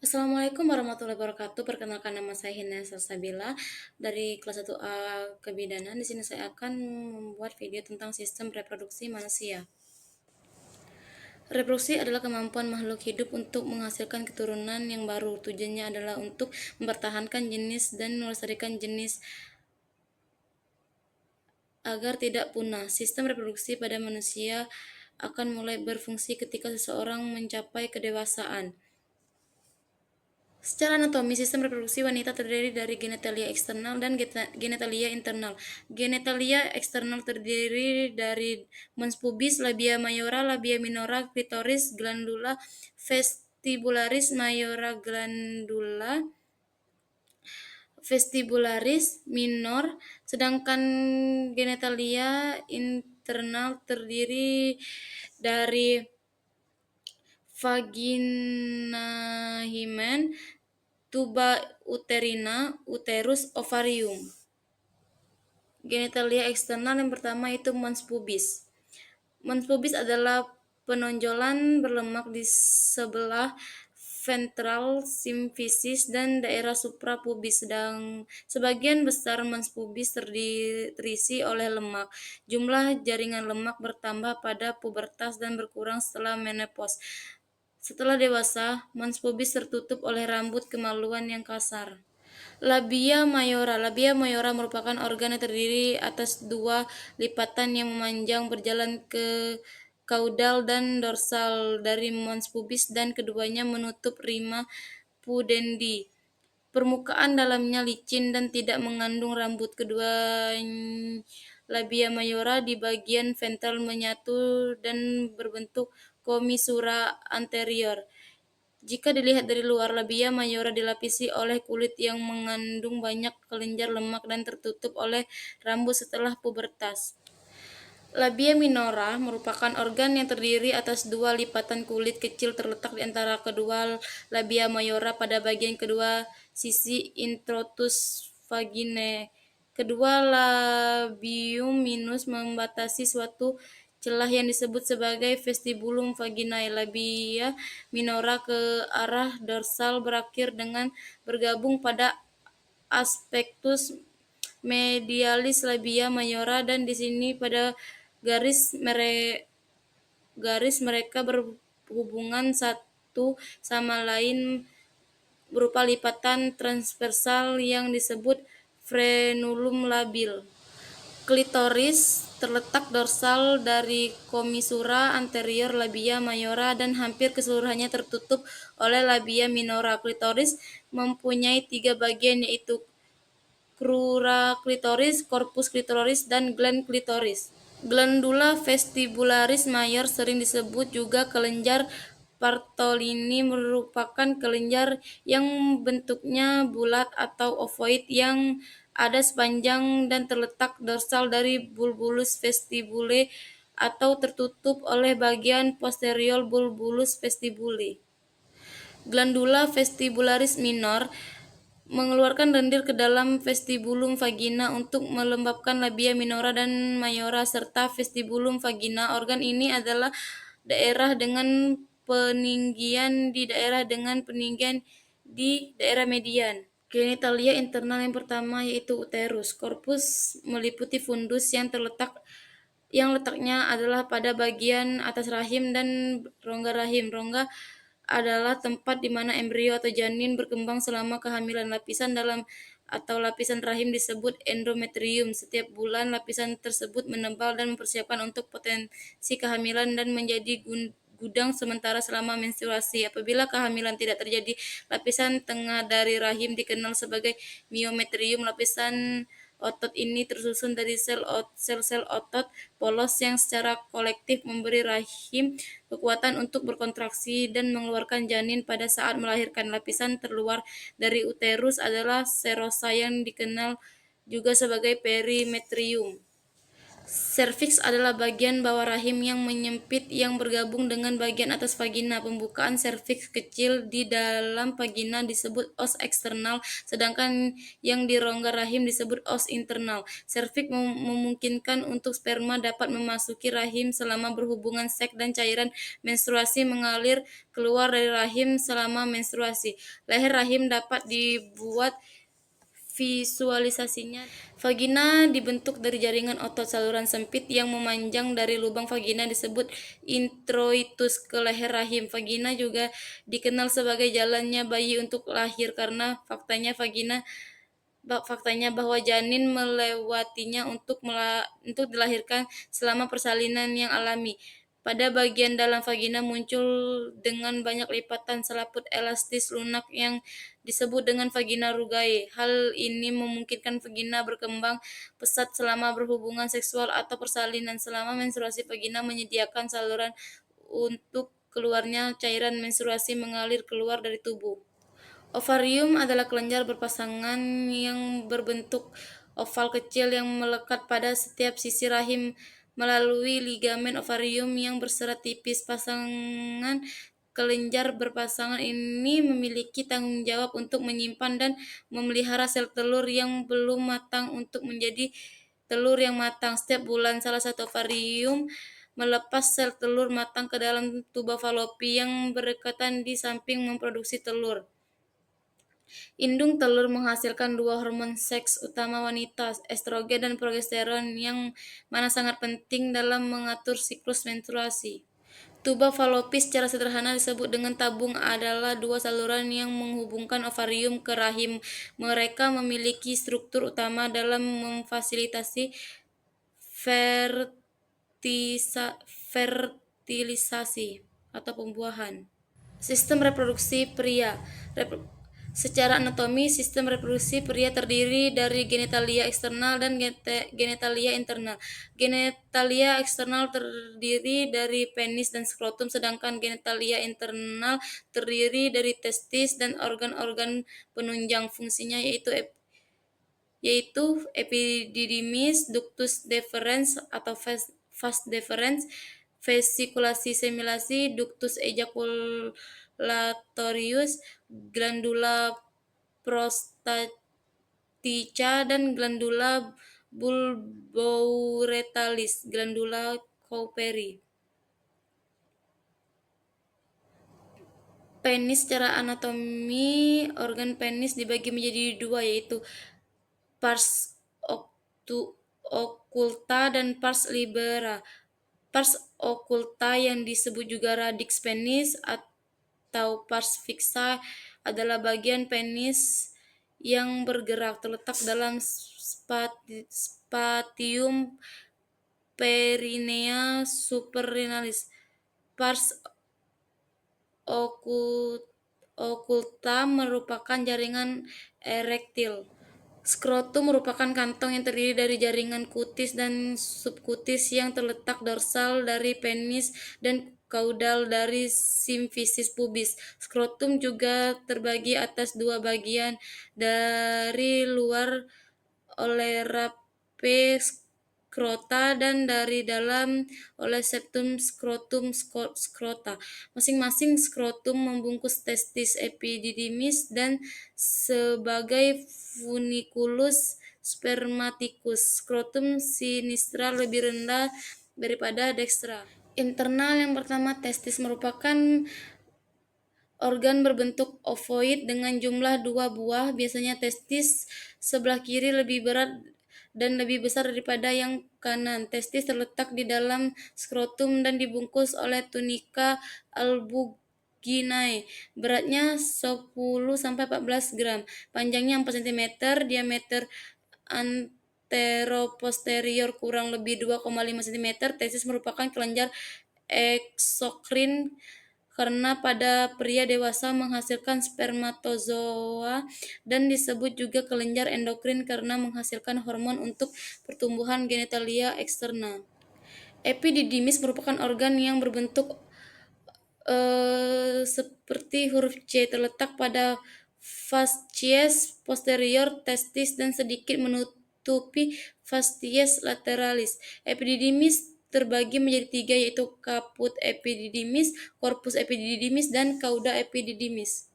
Assalamualaikum warahmatullahi wabarakatuh. Perkenalkan, nama saya Hina Salsabila dari kelas 1A Kebidanan. Di sini saya akan membuat video tentang sistem reproduksi manusia. Reproduksi adalah kemampuan makhluk hidup untuk menghasilkan keturunan yang baru. Tujuannya adalah untuk mempertahankan jenis dan melestarikan jenis agar tidak punah. Sistem reproduksi pada manusia akan mulai berfungsi ketika seseorang mencapai kedewasaan. Secara anatomi, sistem reproduksi wanita terdiri dari genitalia eksternal dan genitalia internal. Genitalia eksternal terdiri dari mons pubis, labia mayora, labia minora, klitoris, glandula vestibularis mayora, glandula vestibularis minor, sedangkan genitalia internal terdiri dari vagina, hymen, tuba uterina, uterus, ovarium. Genitalia eksternal yang pertama itu mons pubis. Mons pubis adalah penonjolan berlemak di sebelah ventral symphysis dan daerah suprapubis. Sedang sebagian besar mons pubis terisi oleh lemak. Jumlah jaringan lemak bertambah pada pubertas dan berkurang setelah menopause. Setelah dewasa, mons pubis tertutup oleh rambut kemaluan yang kasar. Labia mayora. Labia mayora merupakan organ yang terdiri atas dua lipatan yang memanjang berjalan ke kaudal dan dorsal dari mons pubis dan keduanya menutup rima pudendi. Permukaan dalamnya licin dan tidak mengandung rambut. Kedua labia mayora di bagian ventral menyatu dan berbentuk komisura anterior. Jika dilihat dari luar, labia mayora dilapisi oleh kulit yang mengandung banyak kelenjar lemak dan tertutup oleh rambut setelah pubertas. Labia minora merupakan organ yang terdiri atas dua lipatan kulit kecil terletak di antara kedua labia mayora pada bagian kedua sisi introitus vaginae. Kedua labium minus membatasi suatu celah yang disebut sebagai vestibulum vaginae. Labia minora ke arah dorsal berakhir dengan bergabung pada aspektus medialis labia mayora, dan di sini pada garis mereka berhubungan satu sama lain berupa lipatan transversal yang disebut frenulum labil. Klitoris terletak dorsal dari komisura anterior labia mayora dan hampir keseluruhannya tertutup oleh labia minora. Klitoris mempunyai tiga bagian, yaitu crura klitoris, corpus klitoris, dan gland klitoris. Glandula vestibularis mayor, sering disebut juga kelenjar Bartolini, merupakan kelenjar yang bentuknya bulat atau ovoid yang ada sepanjang dan terletak dorsal dari bulbulus vestibule atau tertutup oleh bagian posterior bulbulus vestibule. Glandula vestibularis minor mengeluarkan lendir ke dalam vestibulum vagina untuk melembabkan labia minora dan mayora serta vestibulum vagina. Organ ini adalah daerah dengan peninggian di daerah dengan peninggian di daerah median. Genitalia internal yang pertama yaitu uterus. Korpus meliputi fundus yang letaknya adalah pada bagian atas rahim dan rongga rahim. Rongga adalah tempat di mana embrio atau janin berkembang selama kehamilan. Lapisan dalam atau lapisan rahim disebut endometrium. Setiap bulan lapisan tersebut menebal dan mempersiapkan untuk potensi kehamilan dan menjadi gudang sementara selama menstruasi. Apabila kehamilan tidak terjadi, lapisan tengah dari rahim dikenal sebagai myometrium. Lapisan otot ini tersusun dari sel-sel otot polos yang secara kolektif memberi rahim kekuatan untuk berkontraksi dan mengeluarkan janin pada saat melahirkan. Lapisan terluar dari uterus adalah serosa yang dikenal juga sebagai perimetrium. Serviks adalah bagian bawah rahim yang menyempit yang bergabung dengan bagian atas vagina. Pembukaan serviks kecil di dalam vagina disebut os eksternal, sedangkan yang di rongga rahim disebut os internal. Serviks memungkinkan untuk sperma dapat memasuki rahim selama berhubungan seks dan cairan menstruasi mengalir keluar dari rahim selama menstruasi. Leher rahim dapat dibuat visualisasinya. Vagina dibentuk dari jaringan otot saluran sempit yang memanjang dari lubang vagina disebut introitus ke leher rahim. Vagina juga dikenal sebagai jalannya bayi untuk lahir karena faktanya bahwa janin melewatinya untuk dilahirkan selama persalinan yang alami. Pada bagian dalam vagina muncul dengan banyak lipatan selaput elastis lunak yang disebut dengan vagina rugae. Hal ini memungkinkan vagina berkembang pesat selama berhubungan seksual atau persalinan. Selama menstruasi, vagina menyediakan saluran untuk keluarnya cairan menstruasi mengalir keluar dari tubuh. Ovarium adalah kelenjar berpasangan yang berbentuk oval kecil yang melekat pada setiap sisi rahim melalui ligamen ovarium yang berserat tipis. Pasangan kelenjar berpasangan ini memiliki tanggung jawab untuk menyimpan dan memelihara sel telur yang belum matang untuk menjadi telur yang matang. Setiap bulan, salah satu ovarium melepas sel telur matang ke dalam tuba falopi yang berdekatan di samping memproduksi telur. Indung telur menghasilkan dua hormon seks utama wanita, estrogen dan progesteron, yang mana sangat penting dalam mengatur siklus menstruasi. Tuba falopis secara sederhana disebut dengan tabung adalah dua saluran yang menghubungkan ovarium ke rahim. Mereka memiliki struktur utama dalam memfasilitasi fertilisasi atau pembuahan. Sistem reproduksi pria. Secara anatomi, sistem reproduksi pria terdiri dari genitalia eksternal dan genitalia internal. Genitalia eksternal terdiri dari penis dan skrotum, sedangkan genitalia internal terdiri dari testis dan organ-organ penunjang. Fungsinya yaitu epididymis, ductus deferens atau vas deferens, vesikulasi semilasi, ductus ejaculatorius, glandula prostatica, dan glandula bulbouretalis, glandula Cowperry. Penis. Secara anatomi, organ penis dibagi menjadi dua, yaitu pars occulta dan pars libera. Pars occulta yang disebut juga radix penis atau pars fixa adalah bagian penis yang bergerak, terletak dalam spatium perinea supernalis. Pars occulta merupakan jaringan erektil. Skrotum merupakan kantong yang terdiri dari jaringan kutis dan subkutis yang terletak dorsal dari penis dan kaudal dari simfisis pubis. Skrotum juga terbagi atas dua bagian, dari luar oleh rape skrota dan dari dalam oleh septum skrotum skrota. Masing-masing skrotum membungkus testis epididymis dan sebagai funiculus spermaticus. Skrotum sinistra lebih rendah daripada dextra. Internal. Yang pertama, testis merupakan organ berbentuk ovoid dengan jumlah dua buah. Biasanya testis sebelah kiri lebih berat dan lebih besar daripada yang kanan. Testis terletak di dalam skrotum dan dibungkus oleh tunika albuginae. Beratnya 10-14 gram. Panjangnya 4 cm, diameter anteroposterior kurang lebih 2,5 cm. Testis merupakan kelenjar eksokrin karena pada pria dewasa menghasilkan spermatozoa, dan disebut juga kelenjar endokrin karena menghasilkan hormon untuk pertumbuhan genitalia eksterna. Epididymis merupakan organ yang berbentuk seperti huruf C, terletak pada fascies posterior testis dan sedikit tupi facies lateralis. Epididymis terbagi menjadi tiga, yaitu caput epididymis, corpus epididymis, dan cauda epididymis.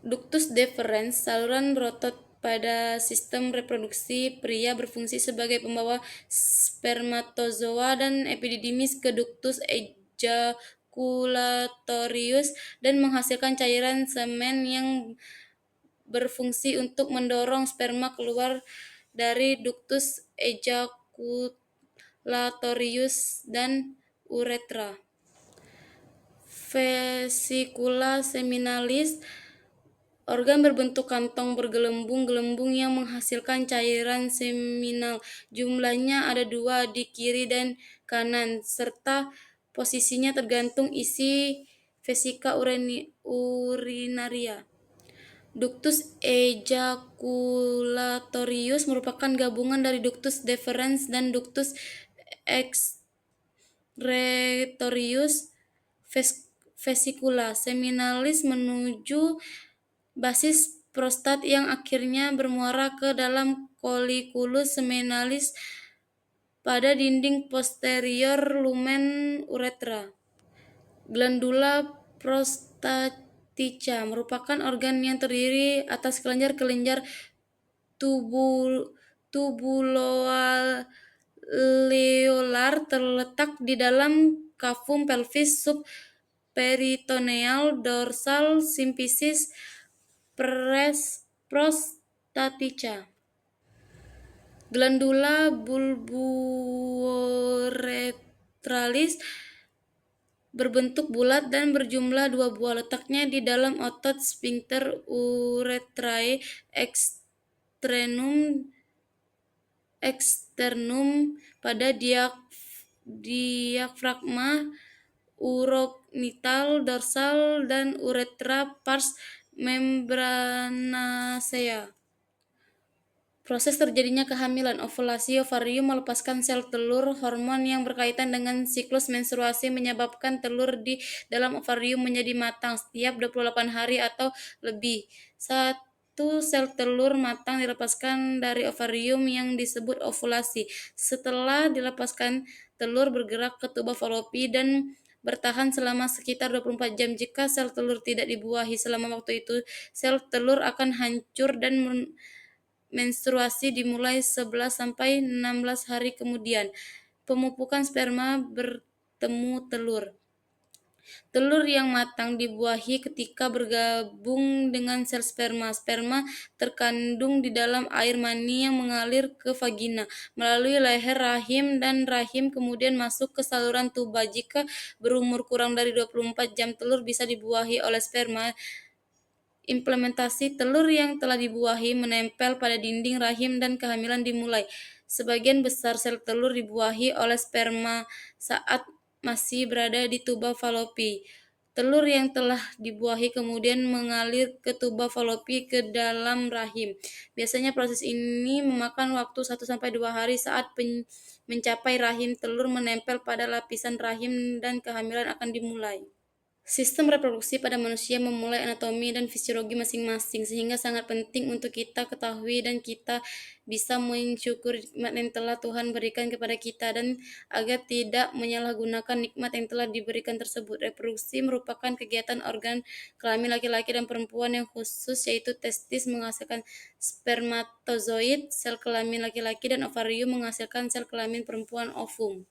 Ductus deferens, saluran berotot pada sistem reproduksi pria, berfungsi sebagai pembawa spermatozoa dan epididymis ke ductus ejaculatorius dan menghasilkan cairan semen yang berfungsi untuk mendorong sperma keluar dari ductus ejaculatorius dan uretra. Vesicula seminalis, organ berbentuk kantong bergelembung-gelembung yang menghasilkan cairan seminal. Jumlahnya ada 2 di kiri dan kanan, serta posisinya tergantung isi vesika urinaria. Ductus ejaculatorius merupakan gabungan dari ductus deferens dan ductus excretorius. Vesicula seminalis menuju basis prostat yang akhirnya bermuara ke dalam colliculus seminalis pada dinding posterior lumen uretra. Glandula prostatica merupakan organ yang terdiri atas kelenjar-kelenjar tubuloalveolar terletak di dalam cavum pelvis subperitoneal dorsal symphysis prostatica. Glandula bulbourethralis berbentuk bulat dan berjumlah 2 buah, letaknya di dalam otot sphincter urethrae externum pada diafragma urogenital dorsal dan uretra pars membranacea. Proses terjadinya kehamilan, ovulasi, ovarium melepaskan sel telur. Hormon yang berkaitan dengan siklus menstruasi menyebabkan telur di dalam ovarium menjadi matang setiap 28 hari atau lebih. Satu sel telur matang dilepaskan dari ovarium yang disebut ovulasi. Setelah dilepaskan, telur bergerak ke tuba falopi dan bertahan selama sekitar 24 jam. Jika sel telur tidak dibuahi selama waktu itu, sel telur akan hancur dan menstruasi dimulai 11-16 hari kemudian. Pemupukan sperma bertemu telur. Telur yang matang dibuahi ketika bergabung dengan sel sperma. Sperma terkandung di dalam air mani yang mengalir ke vagina melalui leher rahim dan rahim kemudian masuk ke saluran tuba. Jika berumur kurang dari 24 jam, telur bisa dibuahi oleh sperma. Implementasi telur yang telah dibuahi menempel pada dinding rahim dan kehamilan dimulai. Sebagian besar sel telur dibuahi oleh sperma saat masih berada di tuba falopi. Telur yang telah dibuahi kemudian mengalir ke tuba falopi ke dalam rahim. Biasanya proses ini memakan waktu 1-2 hari. Saat mencapai rahim, telur menempel pada lapisan rahim dan kehamilan akan dimulai. Sistem reproduksi pada manusia memulai anatomi dan fisiologi masing-masing, sehingga sangat penting untuk kita ketahui dan kita bisa mensyukuri nikmat yang telah Tuhan berikan kepada kita dan agar tidak menyalahgunakan nikmat yang telah diberikan tersebut. Reproduksi merupakan kegiatan organ kelamin laki-laki dan perempuan yang khusus, yaitu testis menghasilkan spermatozoid, sel kelamin laki-laki, dan ovarium menghasilkan sel kelamin perempuan, ovum.